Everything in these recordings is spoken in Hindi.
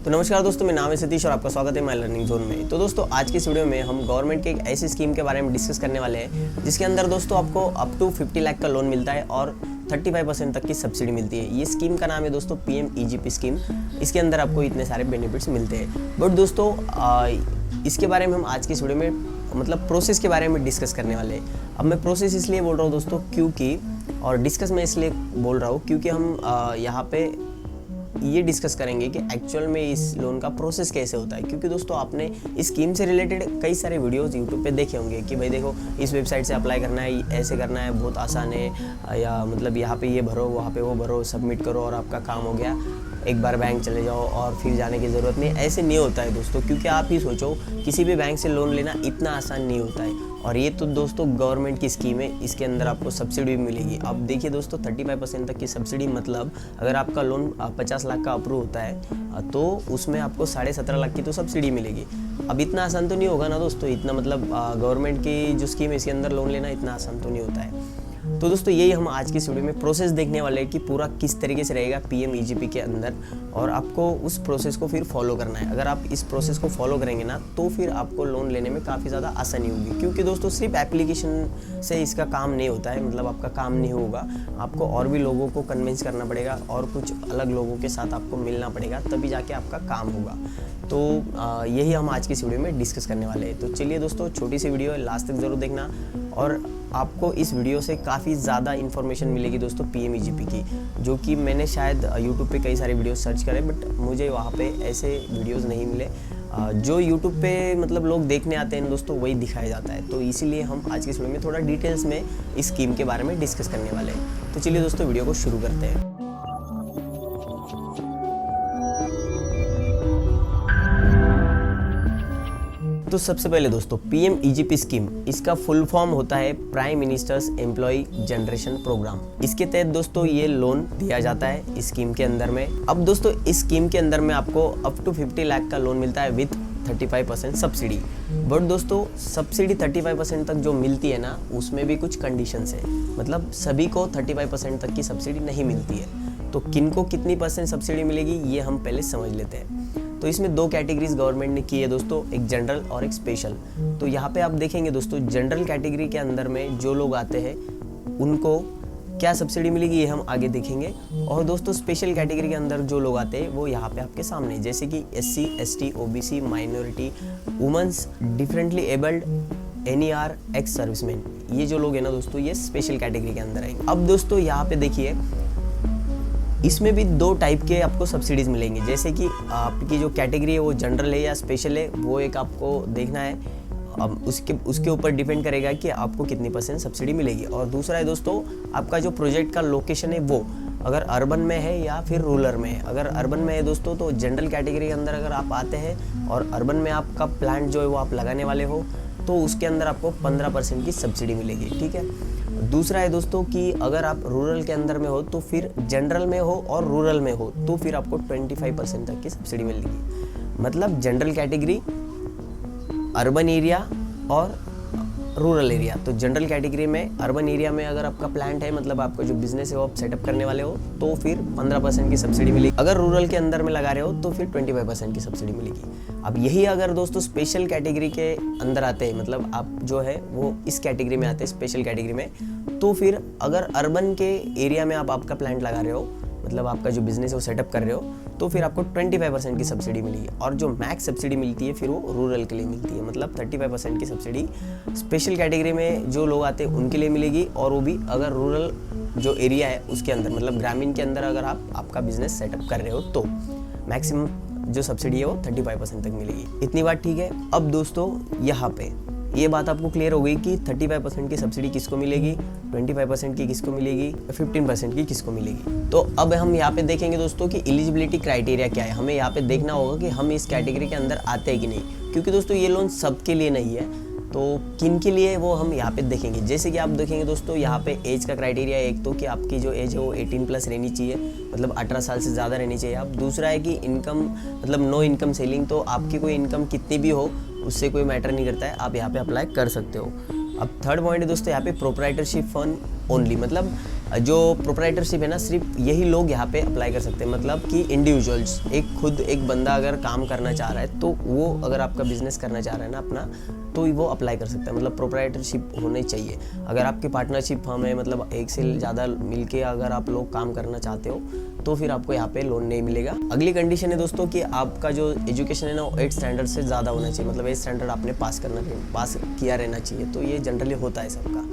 तो नमस्कार दोस्तों, मेरा नाम है सतीश और आपका स्वागत है माय लर्निंग जोन में। तो दोस्तों आज की इस वीडियो में हम गवर्नमेंट के एक ऐसी स्कीम के बारे में डिस्कस करने वाले हैं जिसके अंदर दोस्तों आपको अप टू 50 लाख का लोन मिलता है और 35% तक की सब्सिडी मिलती है। ये स्कीम का नाम है दोस्तों PMEGP स्कीम। इसके अंदर आपको इतने सारे बेनिफिट्स मिलते हैं। बट दोस्तों इसके बारे में हम आज की इस वीडियो में मतलब प्रोसेस के बारे में डिस्कस करने वाले हैं। अब मैं प्रोसेस इसलिए बोल रहा हूँ दोस्तों क्योंकि, और डिस्कस मैं इसलिए बोल रहा हूँ क्योंकि हम यहाँ पे ये डिस्कस करेंगे कि एक्चुअल में इस लोन का प्रोसेस कैसे होता है। क्योंकि दोस्तों आपने इस स्कीम से रिलेटेड कई सारे वीडियोस यूट्यूब पे देखे होंगे कि भाई देखो इस वेबसाइट से अप्लाई करना है, ऐसे करना है, बहुत आसान है, या मतलब यहाँ पे ये भरो, वहाँ पे वो भरो, सबमिट करो और आपका काम हो गया, एक बार बैंक चले जाओ और फिर जाने की ज़रूरत नहीं। ऐसे नहीं होता है दोस्तों, क्योंकि आप ही सोचो किसी भी बैंक से लोन लेना इतना आसान नहीं होता है। और ये तो दोस्तों गवर्नमेंट की स्कीम है, इसके अंदर आपको सब्सिडी भी मिलेगी। अब देखिए दोस्तों 35% तक की सब्सिडी, मतलब अगर आपका लोन 50 लाख का अप्रूव होता है तो उसमें आपको 17.5 लाख की तो सब्सिडी मिलेगी। अब इतना आसान तो नहीं होगा ना दोस्तों, इतना मतलब गवर्नमेंट की जो स्कीम है इसके अंदर लोन लेना इतना आसान तो नहीं होता है। तो दोस्तों यही हम आज की इस वीडियो में प्रोसेस देखने वाले हैं कि पूरा किस तरीके से रहेगा PMEGP के अंदर, और आपको उस प्रोसेस को फिर फॉलो करना है। अगर आप इस प्रोसेस को फॉलो करेंगे ना तो फिर आपको लोन लेने में काफ़ी ज़्यादा आसानी होगी। क्योंकि दोस्तों सिर्फ एप्लीकेशन से इसका काम नहीं होता है, मतलब आपका काम नहीं होगा, आपको और भी लोगों को कन्विंस करना पड़ेगा और कुछ अलग लोगों के साथ आपको मिलना पड़ेगा, तभी जाके आपका काम होगा। तो यही हम आज की इस वीडियो में डिस्कस करने वाले हैं। तो चलिए दोस्तों, छोटी सी वीडियो है, लास्ट तक ज़रूर देखना और आपको इस वीडियो से काफ़ी ज़्यादा इन्फॉर्मेशन मिलेगी दोस्तों PMEGP की, जो कि मैंने शायद यूट्यूब पे कई सारे वीडियोस सर्च करे बट मुझे वहाँ पे ऐसे वीडियोस नहीं मिले। जो यूट्यूब पे मतलब लोग देखने आते हैं दोस्तों वही दिखाया जाता है। तो इसीलिए हम आज की इस वीडियो में थोड़ा डिटेल्स में इस स्कीम के बारे में डिस्कस करने वाले हैं। तो चलिए दोस्तों वीडियो को शुरू करते हैं। तो सबसे पहले दोस्तों PMEGP स्कीम, इसका फुल फॉर्म होता है prime minister's employ generation programme. इसके तहत दोस्तों ये लोन दिया जाता है इस स्कीम के अंदर में। अब दोस्तों इस स्कीम के अंदर में आपको अप टू 50 लाख का लोन मिलता है विथ 35% सब्सिडी। बट दोस्तों सब्सिडी 35% तक जो मिलती है ना, उसमें भी कुछ कंडीशंस है, मतलब सभी को 35% तक की सब्सिडी नहीं मिलती है। तो किन को कितनी % सब्सिडी मिलेगी ये हम पहले समझ लेते हैं। तो इसमें दो कैटेगरीज गवर्नमेंट ने की है दोस्तों, एक जनरल और एक स्पेशल। तो यहाँ पे आप देखेंगे दोस्तों जनरल कैटेगरी के अंदर में जो लोग आते हैं उनको क्या सब्सिडी मिलेगी ये हम आगे देखेंगे। और दोस्तों स्पेशल कैटेगरी के अंदर जो लोग आते हैं वो यहाँ पे आपके सामने, जैसे कि SC, ST, OBC, minority, women's, differently abled, NER, ex serviceman, ये जो लोग हैं ना दोस्तों ये स्पेशल कैटेगरी के अंदर आएंगे। अब दोस्तों यहाँ पे देखिए इसमें भी दो टाइप के आपको सब्सिडीज़ मिलेंगी। जैसे कि आपकी जो कैटेगरी है वो जनरल है या स्पेशल है, वो एक आपको देखना है। अब उसके ऊपर डिपेंड करेगा कि आपको कितनी % सब्सिडी मिलेगी। और दूसरा है दोस्तों आपका जो प्रोजेक्ट का लोकेशन है वो अगर अर्बन में है या फिर रूरल में है। अगर अर्बन में है दोस्तों तो जनरल कैटेगरी के अंदर अगर आप आते हैं और अर्बन में आपका प्लांट जो है वो आप लगाने वाले हो तो उसके अंदर आपको 15% की सब्सिडी मिलेगी, ठीक है। दूसरा है दोस्तों कि अगर आप रूरल के अंदर में हो तो फिर जनरल में हो और रूरल में हो तो फिर आपको 25% तक की सब्सिडी मिलेगी। मतलब जनरल कैटेगरी, अर्बन एरिया और रूरल एरिया। तो जनरल कैटेगरी में अर्बन एरिया में अगर आपका प्लांट है, मतलब आपका जो बिजनेस है वो आप सेटअप करने वाले हो तो फिर 15% की सब्सिडी मिलेगी। अगर रूरल के अंदर में लगा रहे हो तो फिर 25% की सब्सिडी मिलेगी। अब यही अगर दोस्तों स्पेशल कैटेगरी के अंदर आते हैं, मतलब आप जो है वो इस कैटेगरी में आते हैं स्पेशल कैटेगरी में, तो फिर अगर अर्बन के एरिया में आप आपका प्लांट लगा रहे हो, मतलब आपका जो बिजनेस है वो सेटअप कर रहे हो, तो फिर आपको 25% की सब्सिडी मिलेगी। और जो मैक्स सब्सिडी मिलती है फिर वो रूरल के लिए मिलती है, मतलब 35% की सब्सिडी स्पेशल कैटेगरी में जो लोग आते हैं उनके लिए मिलेगी। और वो भी अगर रूरल जो एरिया है उसके अंदर, मतलब ग्रामीण के अंदर अगर आप आपका बिजनेस सेटअप कर रहे हो तो मैक्सिमम जो सब्सिडी है वो 35% तक मिलेगी। इतनी बात ठीक है। अब दोस्तों यहाँ पे ये बात आपको क्लियर हो गई कि 35% की सब्सिडी किसको मिलेगी, 25% की किसको मिलेगी, 15% की किसको मिलेगी। तो अब हम यहाँ पे देखेंगे दोस्तों कि एलिजिबिलिटी क्राइटेरिया क्या है। हमें यहाँ पे देखना होगा कि हम इस कैटेगरी के अंदर आते हैं कि नहीं, क्योंकि दोस्तों ये लोन सबके लिए नहीं है। तो किन के लिए वो हम यहाँ पे देखेंगे। जैसे कि आप देखेंगे दोस्तों यहाँ पे एज का क्राइटेरिया है, एक तो कि आपकी जो एज है वो 18+ रहनी चाहिए, मतलब 18 साल से ज़्यादा रहनी चाहिए आप। दूसरा है कि इनकम, मतलब नो इनकम सेलिंग, तो आपकी कोई इनकम कितनी भी हो उससे कोई मैटर नहीं करता है, आप यहाँ पे अप्लाई कर सकते हो। अब थर्ड पॉइंट है दोस्तों यहाँ पे प्रोप्राइटरशिप फंड ओनली, मतलब जो प्रोप्राइटरशिप है ना, सिर्फ यही लोग यहाँ पे अप्लाई कर सकते हैं, मतलब कि इंडिविजुअल्स, एक बंदा अगर काम करना चाह रहा है तो वो अगर आपका बिजनेस करना चाह रहा है ना अपना, तो वो अप्लाई कर सकता है। मतलब प्रोप्राइटरशिप होनी चाहिए। अगर आपकी पार्टनरशिप फर्म है, मतलब एक से ज़्यादा मिलके अगर आप लोग काम करना चाहते हो तो फिर आपको यहाँ पे लोन नहीं मिलेगा। अगली कंडीशन है दोस्तों कि आपका जो एजुकेशन है ना, 8 स्टैंडर्ड से ज़्यादा होना चाहिए, मतलब 8 स्टैंडर्ड आपने पास किया रहना चाहिए। तो ये जनरली होता है सबका।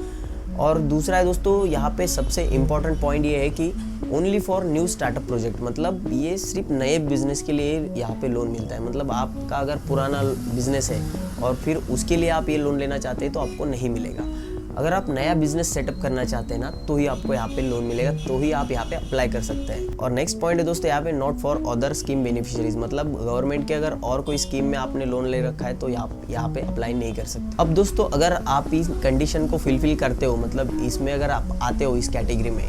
और दूसरा है दोस्तों, यहाँ पे सबसे इम्पॉर्टेंट पॉइंट ये है कि only for new startup project, मतलब ये सिर्फ नए बिजनेस के लिए यहाँ पे लोन मिलता है। मतलब आपका अगर पुराना बिजनेस है और फिर उसके लिए आप ये लोन लेना चाहते हैं तो आपको नहीं मिलेगा। अगर आप नया बिजनेस सेटअप करना चाहते हैं ना, तो ही आपको यहाँ पे लोन मिलेगा, तो ही आप यहाँ पे अप्लाई कर सकते हैं। और नेक्स्ट पॉइंट है दोस्तों यहाँ पे not for other scheme beneficiaries, मतलब गवर्नमेंट के अगर और कोई स्कीम में आपने लोन ले रखा है तो यहाँ पे अप्लाई नहीं कर सकते। अब दोस्तों अगर आप इस कंडीशन को फुलफिल करते हो, मतलब इसमें अगर आप आते हो इस कैटेगरी में,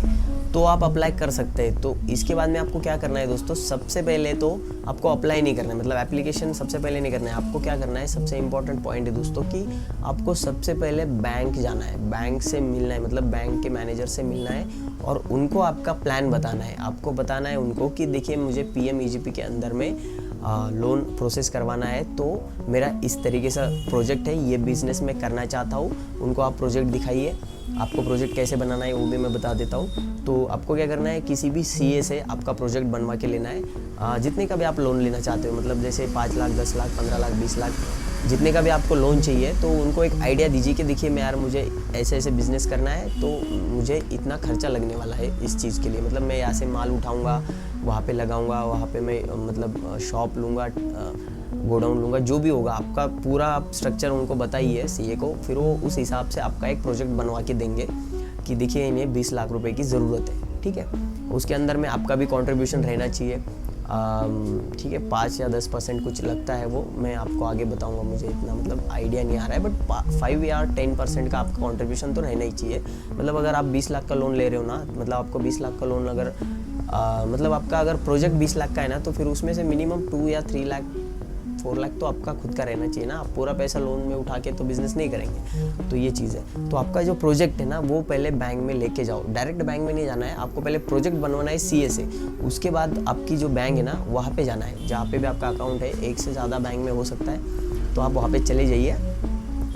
तो आप अप्लाई कर सकते हैं। तो इसके बाद में आपको क्या करना है दोस्तों, सबसे पहले तो आपको अप्लाई नहीं करना है, मतलब एप्लीकेशन सबसे पहले नहीं करना है। आपको क्या करना है, सबसे इम्पोर्टेंट पॉइंट है दोस्तों कि आपको सबसे पहले बैंक जाना है, बैंक से मिलना है, मतलब बैंक के मैनेजर से मिलना है और उनको आपका प्लान बताना है। आपको बताना है उनको कि देखिए मुझे PMEGP के अंदर में लोन प्रोसेस करवाना है, तो मेरा इस तरीके से प्रोजेक्ट है, ये बिज़नेस मैं करना चाहता हूँ। उनको आप प्रोजेक्ट दिखाइए, आपको प्रोजेक्ट कैसे बनाना है वो भी मैं बता देता हूँ। तो आपको क्या करना है, किसी भी CA से आपका प्रोजेक्ट बनवा के लेना है, जितने का भी आप लोन लेना चाहते हो, मतलब जैसे 5 लाख, 10 लाख, 15 लाख, 20 लाख, जितने का भी आपको लोन चाहिए। तो उनको एक आइडिया दीजिए कि देखिए मैं यार मुझे ऐसे ऐसे बिज़नेस करना है, तो मुझे इतना खर्चा लगने वाला है इस चीज़ के लिए, मतलब मैं यहाँ से माल उठाऊँगा, वहाँ पे लगाऊंगा, वहाँ पे मैं मतलब शॉप लूँगा, गोडाउन लूँगा, जो भी होगा आपका पूरा आप स्ट्रक्चर उनको बताइए CA को। फिर वो उस हिसाब से आपका एक प्रोजेक्ट बनवा के देंगे कि देखिए इन्हें 20 लाख रुपए की ज़रूरत है, ठीक है। उसके अंदर में आपका भी कंट्रीब्यूशन रहना चाहिए, ठीक है। 5 या 10% कुछ लगता है, वो मैं आपको आगे बताऊंगा, मुझे इतना मतलब आइडिया नहीं आ रहा है, बट 5 या 10% का आपका कंट्रीब्यूशन तो रहना ही चाहिए। मतलब अगर आप 20 लाख का लोन ले रहे हो ना, मतलब आपको 20 लाख का लोन अगर मतलब आपका अगर प्रोजेक्ट 20 लाख का है ना, तो फिर उसमें से मिनिमम 2 या 3 लाख 4 लाख तो आपका खुद का रहना चाहिए ना। आप पूरा पैसा लोन में उठा के तो बिजनेस नहीं करेंगे, तो ये चीज़ है। तो आपका जो प्रोजेक्ट है ना, वो पहले बैंक में लेके जाओ, डायरेक्ट बैंक में नहीं जाना है, आपको पहले प्रोजेक्ट बनवाना है CA से। उसके बाद आपकी जो बैंक है ना, वहाँ पे जाना है, जहाँ पे भी आपका अकाउंट है, एक से ज़्यादा बैंक में हो सकता है, तो आप वहाँ पे चले जाइए।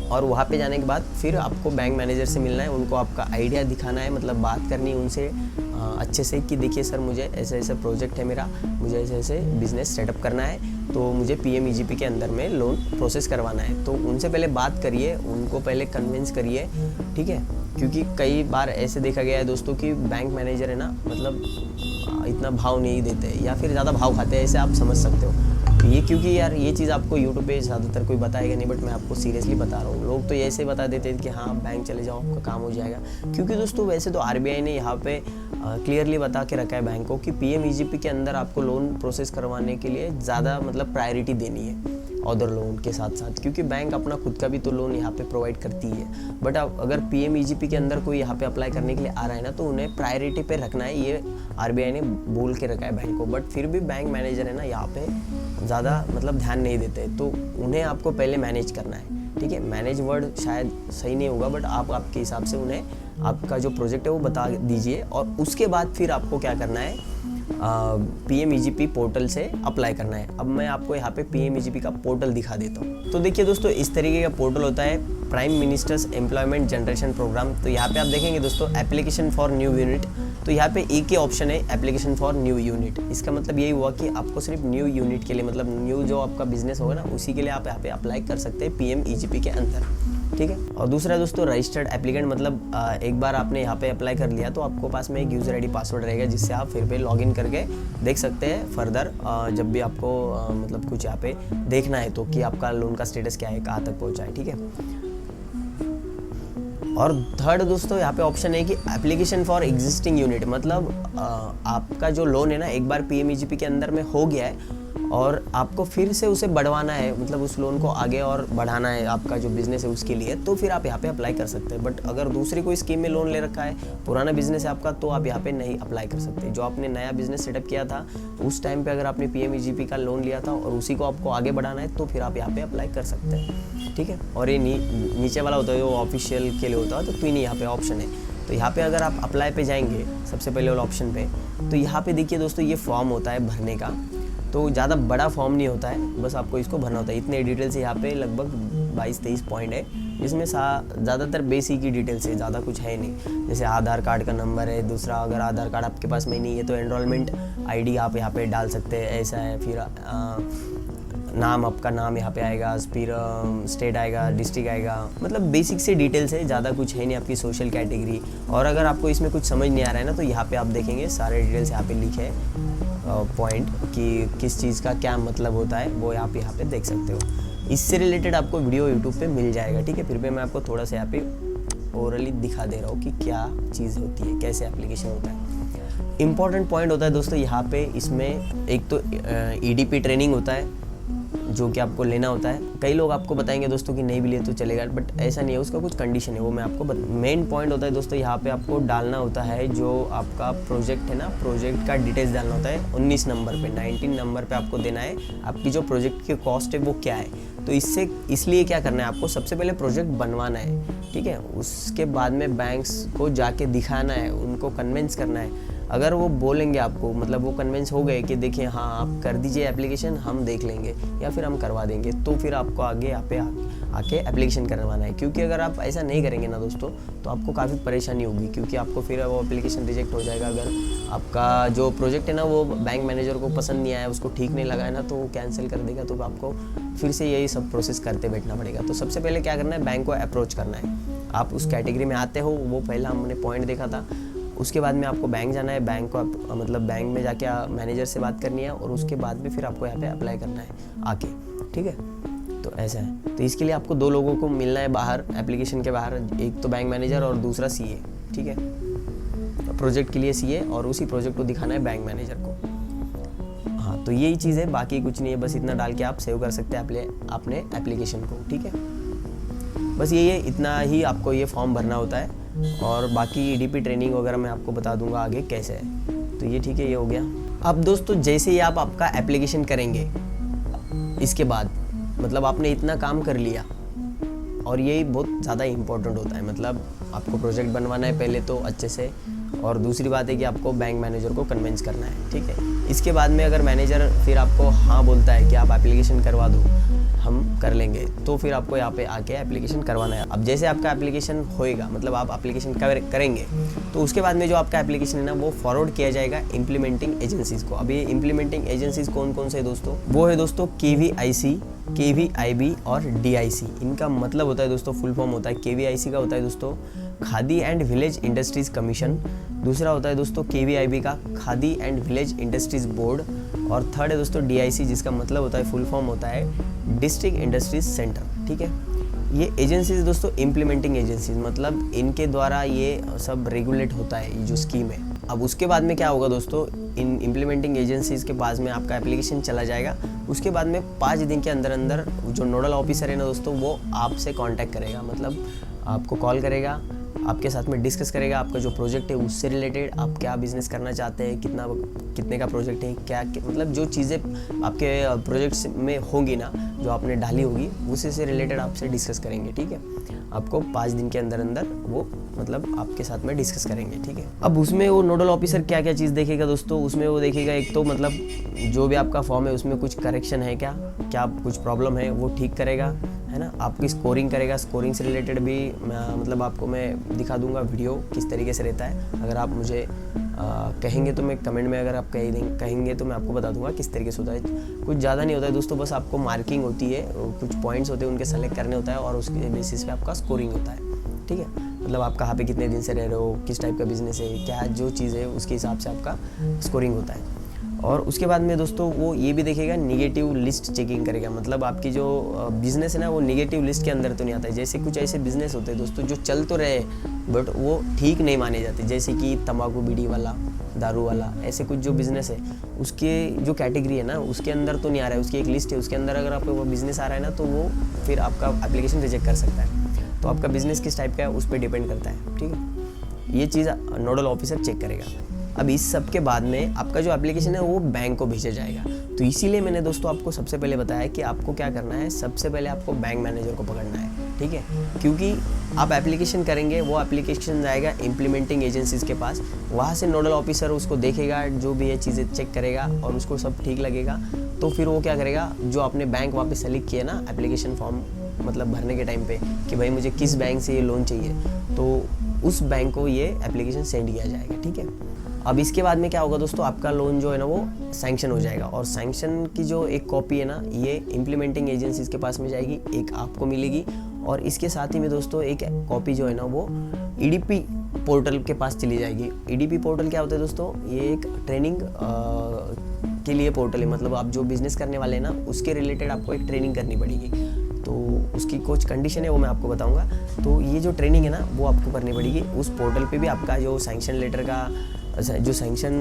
और वहाँ पे जाने के बाद फिर आपको बैंक मैनेजर से मिलना है, उनको आपका आइडिया दिखाना है, मतलब बात करनी है उनसे अच्छे से कि देखिए सर मुझे ऐसे ऐसे प्रोजेक्ट है मेरा, मुझे ऐसे ऐसे बिज़नेस सेटअप करना है, तो मुझे PMEGP के अंदर में लोन प्रोसेस करवाना है। तो उनसे पहले बात करिए, उनको पहले कन्विंस करिए, ठीक है। क्योंकि कई बार ऐसे देखा गया है दोस्तों कि बैंक मैनेजर है ना, मतलब इतना भाव नहीं देते या फिर ज़्यादा भाव खाते हैं, ऐसे आप समझ सकते हो। ये क्योंकि यार ये चीज़ आपको यूट्यूब पे ज़्यादातर कोई बताएगा नहीं, बट मैं आपको सीरियसली बता रहा हूँ। लोग तो ऐसे बता देते हैं कि हाँ बैंक चले जाओ आपका काम हो जाएगा। क्योंकि दोस्तों वैसे तो RBI ने यहाँ पे क्लियरली बता के रखा है बैंक को कि PMEGP के अंदर आपको लोन प्रोसेस करवाने के लिए ज़्यादा मतलब प्रायोरिटी देनी है अदर लोन के साथ साथ, क्योंकि बैंक अपना खुद का भी तो लोन यहाँ पे प्रोवाइड करती है। बट अगर PMEGP के अंदर कोई यहाँ पे अप्लाई करने के लिए आ रहा है ना, तो उन्हें प्रायोरिटी पे रखना है, ये RBI ने बोल के रखा है बैंक को। बट फिर भी बैंक मैनेजर है ना, यहाँ पे ज़्यादा मतलब ध्यान नहीं देते, तो उन्हें आपको पहले मैनेज करना है, ठीक है। मैनेज वर्ड शायद सही नहीं होगा, बट आप आपके हिसाब से उन्हें आपका जो प्रोजेक्ट है वो बता दीजिए। और उसके बाद फिर आपको क्या करना है, PMEGP पोर्टल से अप्लाई करना है। अब मैं आपको यहाँ पे PMEGP का पोर्टल दिखा देता हूँ। तो देखिए दोस्तों, इस तरीके का पोर्टल होता है, prime minister's employment generation programme. तो यहाँ पे आप देखेंगे दोस्तों एप्लीकेशन फॉर न्यू यूनिट, तो यहाँ पे एक ही ऑप्शन है एप्लीकेशन फॉर न्यू यूनिट। इसका मतलब यही हुआ कि आपको सिर्फ न्यू यूनिट के लिए, मतलब न्यू जो आपका बिजनेस होगा ना, उसी के लिए आप यहाँ पे अप्लाई कर सकते हैं PMEGP के अंदर, ठीक है। और दूसरा दोस्तों रजिस्टर्ड एप्लीकेंट, मतलब एक बार आपने यहाँ पे अप्लाई कर लिया तो आपको पास में एक यूज़र ID पासवर्ड रहेगा, जिससे आप फिर पे लॉगिन करके देख सकते हैं फर्दर जब भी आपको मतलब कुछ यहाँ पे देखना है तो कि आपका लोन का स्टेटस क्या है, कहाँ तक पहुँचा है, ठीक है। और थर्ड दोस्तों यहाँ पे ऑप्शन है कि एप्लीकेशन फॉर एग्जिस्टिंग यूनिट, मतलब आपका जो लोन है ना, एक बार PMEGP के अंदर में हो गया है और आपको फिर से उसे बढ़वाना है, मतलब उस लोन को आगे और बढ़ाना है आपका जो बिज़नेस है उसके लिए, तो फिर आप यहाँ पे अप्लाई कर सकते हैं। बट अगर दूसरी कोई स्कीम में लोन ले रखा है, पुराना बिजनेस है आपका, तो आप यहाँ पे नहीं अप्लाई कर सकते। जो आपने नया बिजनेस सेटअप किया था उस टाइम पे अगर आपने PMEGP का लोन लिया था और उसी को आपको आगे बढ़ाना है, तो फिर आप यहाँ पे अप्लाई कर सकते हैं, ठीक है। और ये नीचे वाला होता है जो ऑफिशियल के लिए होता है, तो तीन यहाँ पे ऑप्शन है। तो यहाँ पे अगर आप अप्लाई पे जाएंगे सबसे पहले वाला ऑप्शन पे, तो यहाँ पे देखिए दोस्तों ये फॉर्म होता है भरने का। तो ज़्यादा बड़ा फॉर्म नहीं होता है, बस आपको इसको भरना होता है। इतने डिटेल्स यहाँ पे लगभग 22-23 पॉइंट है, जिसमें ज़्यादातर बेसिक की डिटेल्स है, ज़्यादा कुछ है नहीं। जैसे आधार कार्ड का नंबर है, दूसरा अगर आधार कार्ड आपके पास में नहीं है तो एनरोलमेंट आईडी आप यहाँ पे डाल सकते हैं, ऐसा है। फिर नाम, आपका नाम यहाँ पे आएगा, फिर स्टेट आएगा, डिस्ट्रिक्ट आएगा, मतलब बेसिक से डिटेल्स है, ज़्यादा कुछ है नहीं। आपकी सोशल कैटेगरी, और अगर आपको इसमें कुछ समझ नहीं आ रहा है ना, तो यहाँ पे आप देखेंगे सारे डिटेल्स यहाँ पे लिखे हैं पॉइंट कि किस चीज़ का क्या मतलब होता है, वो आप यहाँ पे देख सकते हो। इससे रिलेटेड आपको वीडियो यूट्यूब पे मिल जाएगा, ठीक है। फिर भी मैं आपको थोड़ा सा यहाँ पे ओरली दिखा दे रहा हूँ कि क्या चीज़ होती है, कैसे एप्लीकेशन होता है। इम्पॉर्टेंट पॉइंट होता है दोस्तों यहाँ पे, इसमें एक तो EDP ट्रेनिंग होता है जो कि आपको लेना होता है। कई लोग आपको बताएंगे दोस्तों कि नहीं भी लिए तो चलेगा, बट ऐसा नहीं है, उसका कुछ कंडीशन है, वो मैं आपको मेन पॉइंट होता है दोस्तों यहाँ पे आपको डालना होता है जो आपका प्रोजेक्ट है ना, प्रोजेक्ट का डिटेल्स डालना होता है 19 नंबर पे। 19 नंबर पे आपको देना है आपकी जो प्रोजेक्ट की कॉस्ट है वो क्या है। तो इसलिए क्या करना है, आपको सबसे पहले प्रोजेक्ट बनवाना है, ठीक है। उसके बाद में बैंक्स को जाके दिखाना है, उनको कन्विंस करना है। अगर वो बोलेंगे आपको, मतलब वो कन्विंस हो गए कि देखिए हाँ आप कर दीजिए एप्लीकेशन, हम देख लेंगे या फिर हम करवा देंगे, तो फिर आपको आगे यहाँ पे आके एप्लीकेशन करवाना है। क्योंकि अगर आप ऐसा नहीं करेंगे ना दोस्तों, तो आपको काफ़ी परेशानी होगी, क्योंकि आपको फिर वो एप्लीकेशन रिजेक्ट हो जाएगा। अगर आपका जो प्रोजेक्ट है ना वो बैंक मैनेजर को पसंद नहीं आया, उसको ठीक नहीं लगा है ना, तो वो कैंसिल कर देगा, तो आपको फिर से यही सब प्रोसेस करते बैठना पड़ेगा। तो सबसे पहले क्या करना है, बैंक को अप्रोच करना है। आप उस कैटेगरी में आते हो, वो पहला हमने पॉइंट देखा था। उसके बाद में आपको बैंक जाना है, बैंक को मतलब बैंक में जाके मैनेजर से बात करनी है, और उसके बाद में फिर आपको यहाँ पे अप्लाई करना है आके, ठीक है। तो ऐसा है। तो इसके लिए आपको 2 लोगों को मिलना है बाहर, एप्लीकेशन के बाहर, एक तो बैंक मैनेजर और दूसरा CA, ठीक है। तो प्रोजेक्ट के लिए CA और उसी प्रोजेक्ट को दिखाना है बैंक मैनेजर को। हाँ, तो यही चीज़ है, बाकी कुछ नहीं है, बस इतना डाल के आप सेव कर सकते हैं अपने एप्लीकेशन को, ठीक है। बस यही है, इतना ही आपको ये फॉर्म भरना होता है, और बाकी EDP ट्रेनिंग वगैरह मैं आपको बता दूंगा आगे कैसे है। तो ये ठीक है, ये हो गया। अब दोस्तों जैसे ही आप आपका एप्लीकेशन करेंगे, इसके बाद मतलब आपने इतना काम कर लिया, और यही बहुत ज़्यादा इम्पोर्टेंट होता है। मतलब आपको प्रोजेक्ट बनवाना है पहले तो अच्छे से, और दूसरी बात है कि आपको बैंक मैनेजर को कन्विंस करना है, ठीक है। इसके बाद में अगर मैनेजर फिर आपको हाँ बोलता है कि आप एप्लीकेशन करवा दो, हम कर लेंगे, तो फिर आपको यहाँ पे आके एप्लीकेशन करवाना है। अब जैसे आपका एप्लीकेशन होएगा, मतलब आप एप्लीकेशन करेंगे, तो उसके बाद में जो आपका एप्लीकेशन है ना वो फॉरवर्ड किया जाएगा इम्प्लीमेंटिंग एजेंसीज को। अब ये इम्प्लीमेंटिंग एजेंसीज कौन कौन से दोस्तों, वो है दोस्तों KVIC, KVIB और DIC। इनका मतलब होता है दोस्तों, फुल फॉर्म होता है, KVIC का होता है दोस्तों khadi and village industries commission, दूसरा होता है दोस्तों KVIB का khadi and village industries board, और थर्ड है दोस्तों DIC, जिसका मतलब होता है, फुल फॉर्म होता है डिस्ट्रिक्ट इंडस्ट्रीज सेंटर, ठीक है। ये एजेंसीज दोस्तों इम्प्लीमेंटिंग एजेंसीज, मतलब इनके द्वारा ये सब रेगुलेट होता है, ये जो स्कीम है। अब उसके बाद में क्या होगा दोस्तों, इन इम्प्लीमेंटिंग एजेंसीज के पास में आपका एप्लीकेशन चला जाएगा। उसके बाद में 5 दिन के अंदर अंदर जो नोडल ऑफिसर है ना दोस्तों, वो आपसे कांटेक्ट करेगा, मतलब आपको कॉल करेगा, आपके साथ में डिस्कस करेगा आपका जो प्रोजेक्ट है उससे रिलेटेड, आप क्या बिजनेस करना चाहते हैं, कितने का प्रोजेक्ट है, क्या मतलब जो चीज़ें आपके प्रोजेक्ट्स में होंगी ना, जो आपने डाली होगी, उसी से रिलेटेड आपसे डिस्कस करेंगे, ठीक है। आपको 5 दिन के अंदर अंदर वो मतलब आपके साथ में डिस्कस करेंगे, ठीक है। अब उसमें वो नोडल ऑफिसर क्या क्या चीज़ देखेगा दोस्तों, उसमें वो देखेगा एक तो मतलब जो भी आपका फॉर्म है उसमें कुछ करेक्शन है क्या कुछ प्रॉब्लम है, वो ठीक करेगा, है ना। आपकी स्कोरिंग करेगा, स्कोरिंग से रिलेटेड भी मतलब आपको मैं दिखा दूंगा वीडियो किस तरीके से रहता है। अगर आप मुझे कहेंगे तो मैं कमेंट में, अगर आप कहेंगे तो मैं आपको बता दूंगा किस तरीके से होता है। कुछ ज़्यादा नहीं होता है दोस्तों, बस आपको मार्किंग होती है, कुछ पॉइंट्स होते हैं उनके सेलेक्ट करने होता है, और उसके बेसिस पे आपका स्कोरिंग होता है, ठीक है। मतलब आप कहाँ पे कितने दिन से रह रहे हो, किस टाइप का बिजनेस है, क्या जो चीज़ है उसके हिसाब से आपका स्कोरिंग होता है। और उसके बाद में दोस्तों वो ये भी देखेगा, निगेटिव लिस्ट चेकिंग करेगा, मतलब आपकी जो बिज़नेस है ना वो निगेटिव लिस्ट के अंदर तो नहीं आता है। जैसे कुछ ऐसे बिज़नेस होते हैं दोस्तों जो चल तो रहे बट वो ठीक नहीं माने जाते, जैसे कि तंबाकू बीड़ी वाला, दारू वाला, ऐसे कुछ जो बिज़नेस है उसके जो कैटेगरी है ना उसके अंदर तो नहीं आ रहा है, उसकी एक लिस्ट है, उसके अंदर अगर आपको वो बिज़नेस आ रहा है ना तो वो फिर आपका एप्लीकेशन रिजेक्ट कर सकता है। तो आपका बिज़नेस किस टाइप का है उस पर डिपेंड करता है, ठीक है। ये चीज़ नोडल ऑफिसर चेक करेगा। अब इस सब के बाद में आपका जो एप्लीकेशन है वो बैंक को भेजा जाएगा। तो इसीलिए मैंने दोस्तों आपको सबसे पहले बताया कि आपको क्या करना है, सबसे पहले आपको बैंक मैनेजर को पकड़ना है। ठीक है, क्योंकि आप एप्लीकेशन करेंगे, वो एप्लीकेशन जाएगा इम्प्लीमेंटिंग एजेंसीज के पास, वहाँ से नोडल ऑफिसर उसको देखेगा, जो भी ये चीज़ें चेक करेगा और उसको सब ठीक लगेगा तो फिर वो क्या करेगा, जो आपने बैंक वहाँ पे सेलेक्ट किया ना एप्लीकेशन फॉर्म मतलब भरने के टाइम पे कि भाई मुझे किस बैंक से ये लोन चाहिए, तो उस बैंक को ये एप्लीकेशन सेंड किया जाएगा। ठीक है, अब इसके बाद में क्या होगा दोस्तों, आपका लोन जो है ना वो सैंक्शन हो जाएगा और सैंक्शन की जो एक कॉपी है ना ये इम्प्लीमेंटिंग एजेंसीज के पास में जाएगी, एक आपको मिलेगी और इसके साथ ही में दोस्तों एक कॉपी जो है ना वो ईडीपी पोर्टल के पास चली जाएगी। ईडीपी पोर्टल क्या होता है दोस्तों, ये एक ट्रेनिंग के लिए पोर्टल है, मतलब आप जो बिजनेस करने वाले हैं ना उसके रिलेटेड आपको एक ट्रेनिंग करनी पड़ेगी, तो उसकी कुछ कंडीशन है वो मैं आपको बताऊंगा। तो ये जो ट्रेनिंग है ना वो आपको करनी पड़ेगी, उस पोर्टल पे भी आपका जो सैंक्शन लेटर का जो सैंक्शन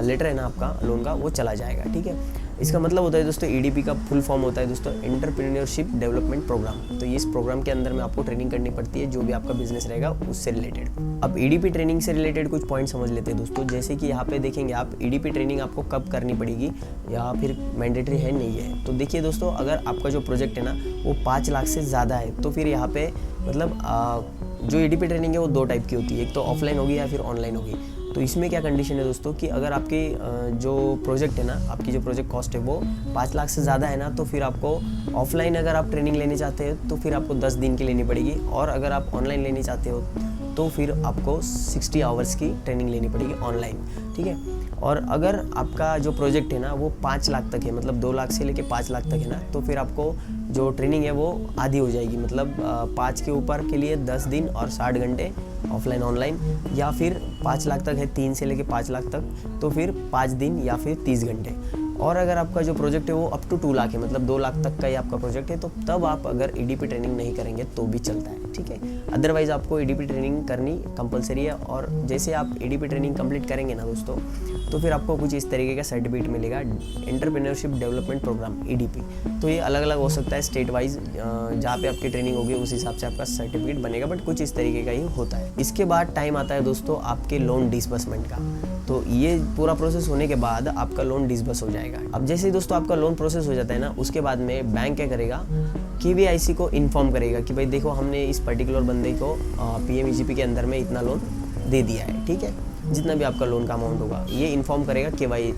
लेटर है ना आपका लोन का वो चला जाएगा। ठीक है, इसका मतलब होता है दोस्तों ईडीपी का फुल फॉर्म होता है दोस्तों एंटरप्रेन्योरशिप डेवलपमेंट प्रोग्राम। तो इस प्रोग्राम के अंदर में आपको ट्रेनिंग करनी पड़ती है जो भी आपका बिजनेस रहेगा उससे रिलेटेड। अब ईडीपी ट्रेनिंग से रिलेटेड कुछ पॉइंट समझ लेते हैं दोस्तों, जैसे कि यहाँ पे देखेंगे आप ईडीपी ट्रेनिंग आपको कब करनी पड़ेगी या फिर मैंडेटरी है नहीं है। तो देखिए दोस्तों, अगर आपका जो प्रोजेक्ट है ना वो 5 लाख से ज़्यादा है तो फिर यहाँ पे मतलब जो ईडीपी ट्रेनिंग है वो 2 टाइप की होती है, एक तो ऑफलाइन होगी या फिर ऑनलाइन होगी। तो इसमें क्या कंडीशन है दोस्तों कि अगर आपकी जो प्रोजेक्ट है ना, आपकी जो प्रोजेक्ट कॉस्ट है वो 5 लाख से ज़्यादा है ना, तो फिर आपको ऑफलाइन अगर आप ट्रेनिंग लेनी चाहते हो तो फिर आपको 10 दिन की लेनी पड़ेगी, और अगर आप ऑनलाइन लेनी चाहते हो तो फिर आपको 60 आवर्स की ट्रेनिंग लेनी पड़ेगी ऑनलाइन। ठीक है, और अगर आपका जो प्रोजेक्ट है ना वो 5 लाख तक है, मतलब 2 लाख से लेके 5 लाख तक है ना, तो फिर आपको जो ट्रेनिंग है वो आधी हो जाएगी, मतलब 5 के ऊपर के लिए 10 दिन और 60 घंटे ऑफलाइन ऑनलाइन, या फिर 5 लाख तक है 3 से लेके 5 लाख तक तो फिर 5 दिन या फिर 30 घंटे। और अगर आपका जो प्रोजेक्ट है वो अप टू 2 लाख है, मतलब 2 लाख तक का ही आपका प्रोजेक्ट है, तो तब आप अगर ईडीपी ट्रेनिंग नहीं करेंगे तो भी चलता है। ठीक है, अदरवाइज़ आपको ईडीपी ट्रेनिंग करनी कंपलसरी है, और जैसे आप ईडीपी ट्रेनिंग कंप्लीट करेंगे ना दोस्तों तो फिर आपको कुछ इस तरीके का सर्टिफिकेट मिलेगा, एंटरप्रेन्योरशिप डेवलपमेंट प्रोग्राम ईडीपी। तो ये अलग अलग हो सकता है स्टेट वाइज, जहाँ पे आपकी ट्रेनिंग होगी उस हिसाब से आपका सर्टिफिकेट बनेगा, बट कुछ इस तरीके का ही होता है। इसके बाद टाइम आता है दोस्तों आपके लोन डिसबर्समेंट का। तो ये पूरा प्रोसेस होने के बाद आपका लोन डिसबर्स हो जाएगा। अब जैसे ही दोस्तों आपका लोन प्रोसेस हो जाता है ना, उसके बाद में बैंक क्या करेगा, केवीआईसी को इन्फॉर्म करेगा कि भाई देखो हमने इस पर्टिकुलर बंदे को पीएमईजीपी के अंदर में इतना लोन दे दिया है। ठीक है, जितना भी आपका लोन का अमाउंट होगा ये इन्फॉर्म करेगा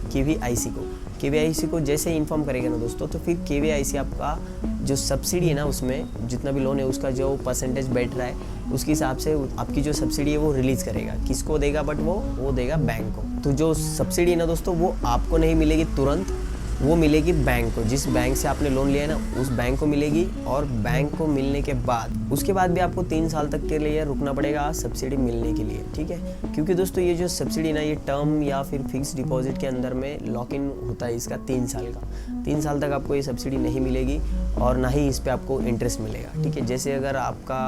केवीआईसी को। केवीआईसी को जैसे ही इन्फॉर्म करेगा ना दोस्तों, तो फिर केवीआईसी आपका जो सब्सिडी है ना उसमें जितना भी लोन है उसका जो परसेंटेज बैठ रहा है उसके हिसाब से आपकी जो सब्सिडी है वो रिलीज़ करेगा। किसको देगा, बट वो देगा बैंक को। तो जो सब्सिडी है ना दोस्तों वो आपको नहीं मिलेगी तुरंत, वो मिलेगी बैंक को। जिस बैंक से आपने लोन लिया है ना उस बैंक को मिलेगी, और बैंक को मिलने के बाद उसके बाद भी आपको 3 साल तक के लिए रुकना पड़ेगा सब्सिडी मिलने के लिए। ठीक है, क्योंकि दोस्तों ये जो सब्सिडी ना ये टर्म या फिर फिक्स डिपॉजिट के अंदर में लॉक इन होता है इसका 3 साल का। 3 साल तक आपको ये सब्सिडी नहीं मिलेगी और ना ही इस पर आपको इंटरेस्ट मिलेगा। ठीक है, जैसे अगर आपका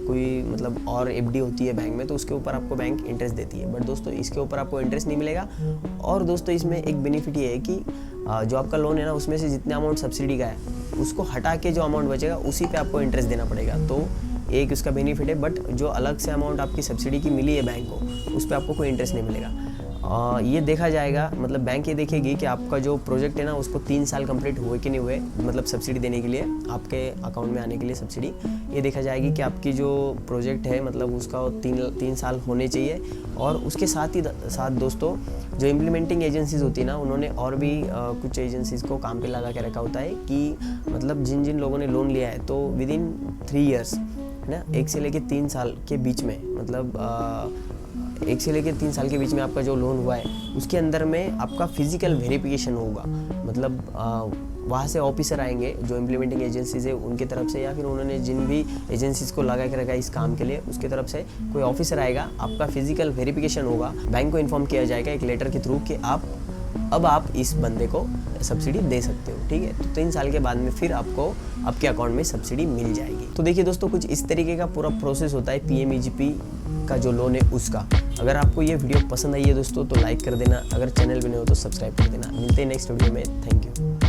कोई मतलब और एफडी होती है बैंक में तो उसके ऊपर आपको बैंक इंटरेस्ट देती है, बट दोस्तों इसके ऊपर आपको इंटरेस्ट नहीं मिलेगा। और दोस्तों इसमें एक बेनिफिट ये है कि जो आपका लोन है ना उसमें से जितने अमाउंट सब्सिडी का है उसको हटा के जो अमाउंट बचेगा उसी पे आपको इंटरेस्ट देना पड़ेगा। तो एक उसका बेनिफिट है, बट जो अलग से अमाउंट आपकी सब्सिडी की मिली है बैंक को उस पर आपको कोई इंटरेस्ट नहीं मिलेगा। ये देखा जाएगा, मतलब बैंक ये देखेगी कि आपका जो प्रोजेक्ट है ना उसको 3 साल कंप्लीट हुए कि नहीं हुए, मतलब सब्सिडी देने के लिए आपके अकाउंट में आने के लिए सब्सिडी ये देखा जाएगी कि आपकी जो प्रोजेक्ट है मतलब उसका 3 साल होने चाहिए। और उसके साथ ही साथ दोस्तों जो इम्प्लीमेंटिंग एजेंसीज होती है ना उन्होंने और भी कुछ एजेंसीज को काम पे लगा के रखा होता है कि मतलब जिन जिन लोगों ने लोन लिया है तो विद इन 3 ईयर्स ना 1 से लेकर 3 साल के बीच में, मतलब 1 से लेकर 3 साल के बीच में आपका जो लोन हुआ है उसके अंदर में आपका फिजिकल वेरिफिकेशन होगा। मतलब वहाँ से ऑफिसर आएंगे जो इम्प्लीमेंटिंग एजेंसीज है उनकी तरफ से, या फिर उन्होंने जिन भी एजेंसीज को लगा के रखा है इस काम के लिए उसकी तरफ से कोई ऑफिसर आएगा, आपका फिजिकल वेरिफिकेशन होगा, बैंक को इन्फॉर्म किया जाएगा एक लेटर के थ्रू कि आप इस बंदे को सब्सिडी दे सकते हो। ठीक है, तो 3 साल के बाद में फिर आपको आपके अकाउंट में सब्सिडी मिल जाएगी। तो देखिए दोस्तों कुछ इस तरीके का पूरा प्रोसेस होता है पीएमईजीपी का जो लोन है उसका। अगर आपको ये वीडियो पसंद आई है दोस्तों तो लाइक कर देना, अगर चैनल पे नए हो तो सब्सक्राइब कर देना। मिलते हैं नेक्स्ट वीडियो में, थैंक यू।